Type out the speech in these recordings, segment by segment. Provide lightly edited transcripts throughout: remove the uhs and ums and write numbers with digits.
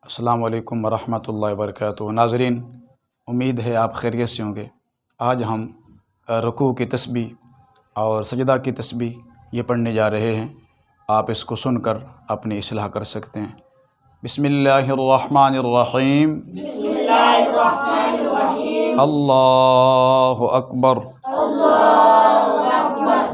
السلام علیکم ورحمۃ اللہ وبرکاتہ۔ ناظرین، امید ہے آپ خیریت سے ہوں گے۔ آج ہم رکوع کی تسبیح اور سجدہ کی تسبیح یہ پڑھنے جا رہے ہیں۔ آپ اس کو سن کر اپنی اصلاح کر سکتے ہیں۔ بسم اللہ الرحمن الرحیم۔ بسم اللہ الرحمن الرحیم۔ اللہ اکبر۔ اللہ اکبر۔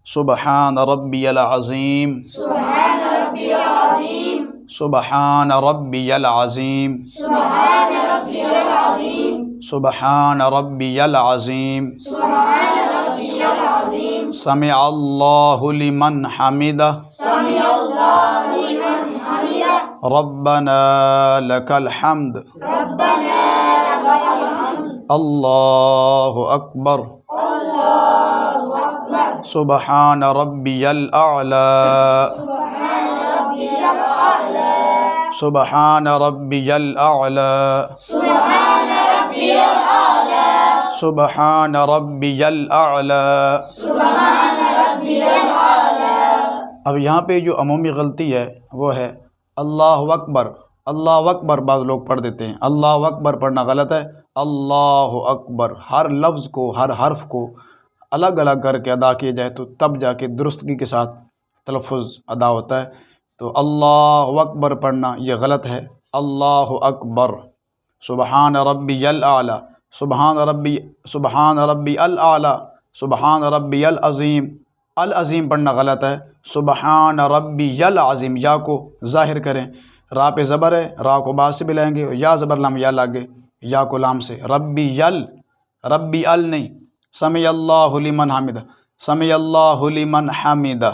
سبحان ربی العظیم۔ سبحان ربی العظیم۔ سبحان ربی العظیم۔ سبحان ربی العظیم۔ سبحان ربی العظیم۔ سبحان ربی العظیم۔ سمع اللہ لمن حمدہ۔ سمع اللہ لمن حمدہ۔ ربنا لک الحمد۔ ربنا لک الحمد۔ اللہ اکبر۔ اللہ اکبر۔ سبحان ربی الاعلی۔ سبحان ربی الاعلی۔ سبحان ربی الاعلی۔ سبحان ربی الاعلی۔ سبحان ربی الاعلی۔ سبحان ربی الاعلی۔ اب یہاں پہ جو عمومی غلطی ہے وہ ہے اللہ اکبر۔ اللہ اکبر بعض لوگ پڑھ دیتے ہیں، اللہ اکبر پڑھنا غلط ہے۔ اللہ اکبر، ہر لفظ کو، ہر حرف کو الگ الگ کر کے ادا کیا جائے تو تب جا کے درستگی کے ساتھ تلفظ ادا ہوتا ہے۔ تو اللہ اکبر پڑھنا یہ غلط ہے۔ اللہ اکبر۔ سبحان ربی الاعلی۔ سبحان ربی الاعلی۔ سبحان ربی العظیم۔ العظیم پڑھنا غلط ہے۔ سبحان ربی العظیم، یا کو ظاہر کریں، را پہ زبر ہے، را کو با سے بھی لائیں گے، یا زبر لام یا لاگے، یا کو لام سے۔ ربی ال نہیں۔ سمع اللہ لمن حمدہ۔ سمع اللہ لمن حمدہ۔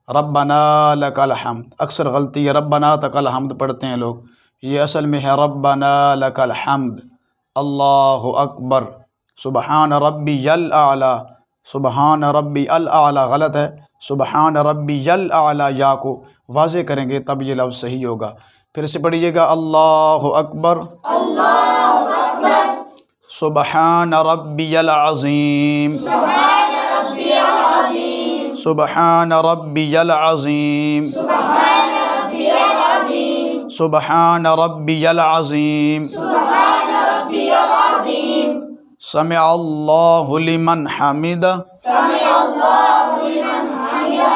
ربنا لک الحمد۔ اکثر غلطی ہے، ربنا تک الحمد پڑھتے ہیں لوگ، یہ اصل میں ہے ربنا لک الحمد۔ اللہ اکبر۔ سبحان ربی الاعلی۔ سبحان ربی الاعلی غلط ہے۔ سبحان ربی الاعلی، یا کو واضح کریں گے تب یہ لفظ صحیح ہوگا۔ پھر سے پڑھیے گا، اللہ اکبر۔ اللہ اکبر۔ سبحان ربی العظیم۔ سبحان ربی العظیم۔ سبحان ربی العظیم۔ سبحان ربی العظیم۔ سبحان ربی العظیم۔ سبحان ربی العظیم۔ سمع اللہ لمن حمدہ۔ سمع اللہ لمن حمدہ۔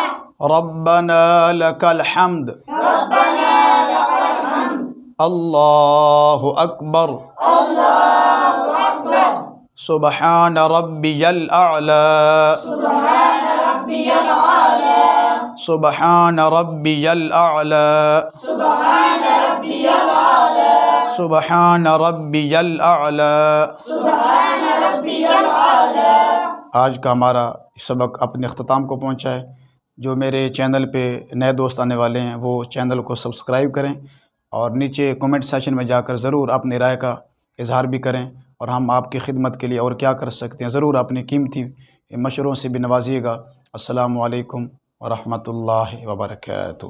ربنا لک الحمد۔ ربنا لک الحمد۔ اللہ اکبر۔ اللہ اکبر۔ سبحان ربی الاعلی۔ سبحان ربی العالی۔ سبحان ربی الاعلی۔ سبحان ربی العالی۔ سبحان ربی الاعلی۔ سبحان ربی العالی۔ آج کا ہمارا سبق اپنے اختتام کو پہنچا ہے۔ جو میرے چینل پہ نئے دوست آنے والے ہیں وہ چینل کو سبسکرائب کریں اور نیچے کومنٹ سیکشن میں جا کر ضرور اپنی رائے کا اظہار بھی کریں، اور ہم آپ کی خدمت کے لیے اور کیا کر سکتے ہیں ضرور اپنی قیمتی مشوروں سے بھی نوازیے گا۔ السلام علیکم ورحمۃ اللہ وبرکاتہ۔